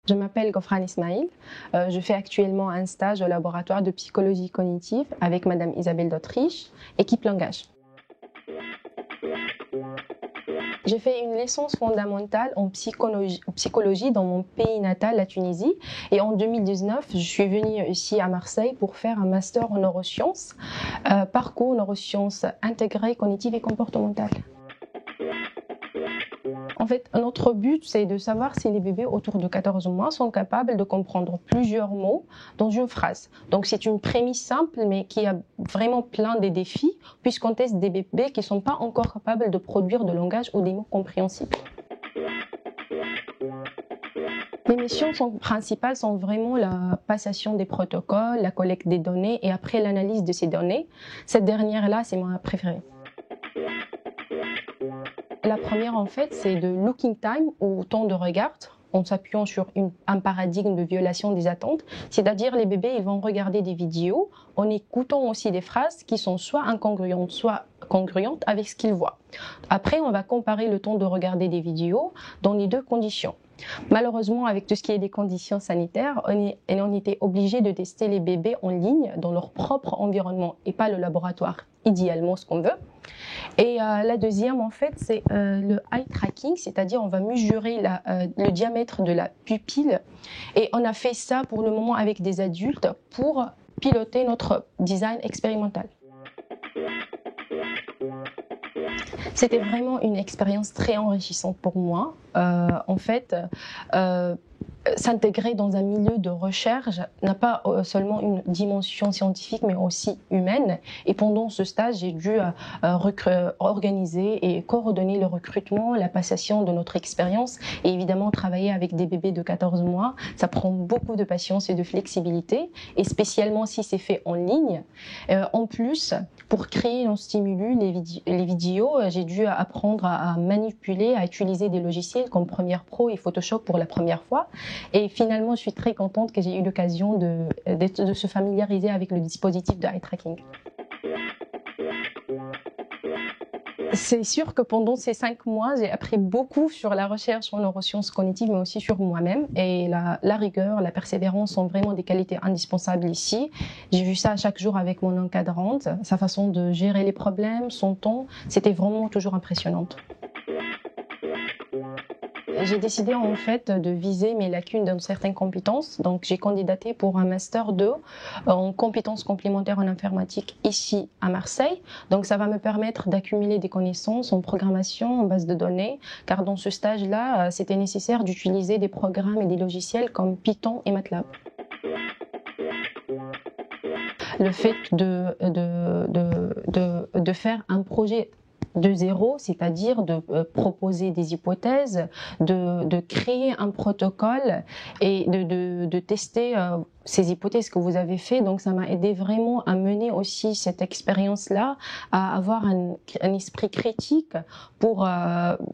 Je m'appelle Gofran Ismail. Je fais actuellement un stage au laboratoire de psychologie cognitive avec Madame Isabelle d'Autriche, équipe langage. J'ai fait une licence fondamentale en psychologie dans mon pays natal, la Tunisie. Et en 2019, je suis venue ici à Marseille pour faire un master en neurosciences, parcours neurosciences intégrées, cognitives et comportementales. En fait, notre but, c'est de savoir si les bébés autour de 14 mois sont capables de comprendre plusieurs mots dans une phrase. Donc, c'est une prémisse simple, mais qui a vraiment plein de défis, puisqu'on teste des bébés qui ne sont pas encore capables de produire de langage ou des mots compréhensibles. Les missions principales sont vraiment la passation des protocoles, la collecte des données et après l'analyse de ces données. Cette dernière-là, c'est ma préférée. La première, en fait, c'est de looking time ou temps de regard, en s'appuyant sur un paradigme de violation des attentes. C'est-à-dire, les bébés, ils vont regarder des vidéos en écoutant aussi des phrases qui sont soit incongruentes, soit congruentes avec ce qu'ils voient. Après, on va comparer le temps de regarder des vidéos dans les deux conditions. Malheureusement, avec tout ce qui est des conditions sanitaires, on était obligé de tester les bébés en ligne dans leur propre environnement et pas le laboratoire, idéalement ce qu'on veut. Et la deuxième, en fait, c'est le eye tracking, c'est-à-dire on va mesurer le diamètre de la pupille. Et on a fait ça pour le moment avec des adultes pour piloter notre design expérimental. C'était vraiment une expérience très enrichissante pour moi. En fait, s'intégrer dans un milieu de recherche n'a pas seulement une dimension scientifique, mais aussi humaine. Et pendant ce stage, j'ai dû organiser et coordonner le recrutement, la passation de notre expérience et évidemment travailler avec des bébés de 14 mois. Ça prend beaucoup de patience et de flexibilité, et spécialement si c'est fait en ligne. En plus, pour créer nos stimulus, les vidéos, j'ai dû apprendre à manipuler, à utiliser des logiciels comme Premiere Pro et Photoshop pour la première fois. Et finalement, je suis très contente que j'ai eu l'occasion de se familiariser avec le dispositif de eye tracking. C'est sûr que pendant ces 5 mois, j'ai appris beaucoup sur la recherche en neurosciences cognitives, mais aussi sur moi-même. Et la rigueur, la persévérance sont vraiment des qualités indispensables ici. J'ai vu ça chaque jour avec mon encadrante. Sa façon de gérer les problèmes, son ton, c'était vraiment toujours impressionnante. J'ai décidé en fait de viser mes lacunes dans certaines compétences. Donc j'ai candidaté pour un master 2 en compétences complémentaires en informatique ici à Marseille. Donc ça va me permettre d'accumuler des connaissances en programmation, en base de données, car dans ce stage-là, c'était nécessaire d'utiliser des programmes et des logiciels comme Python et MATLAB. Le fait de faire un projet de zéro, c'est-à-dire de proposer des hypothèses, de créer un protocole et de tester ces hypothèses que vous avez fait. Donc ça m'a aidé vraiment à mener aussi cette expérience-là, à avoir un esprit critique pour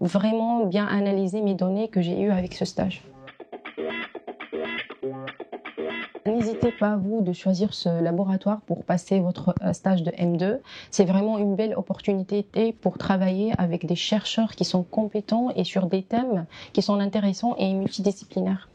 vraiment bien analyser mes données que j'ai eues avec ce stage. N'hésitez pas, vous, de choisir ce laboratoire pour passer votre stage de M2. C'est vraiment une belle opportunité pour travailler avec des chercheurs qui sont compétents et sur des thèmes qui sont intéressants et multidisciplinaires.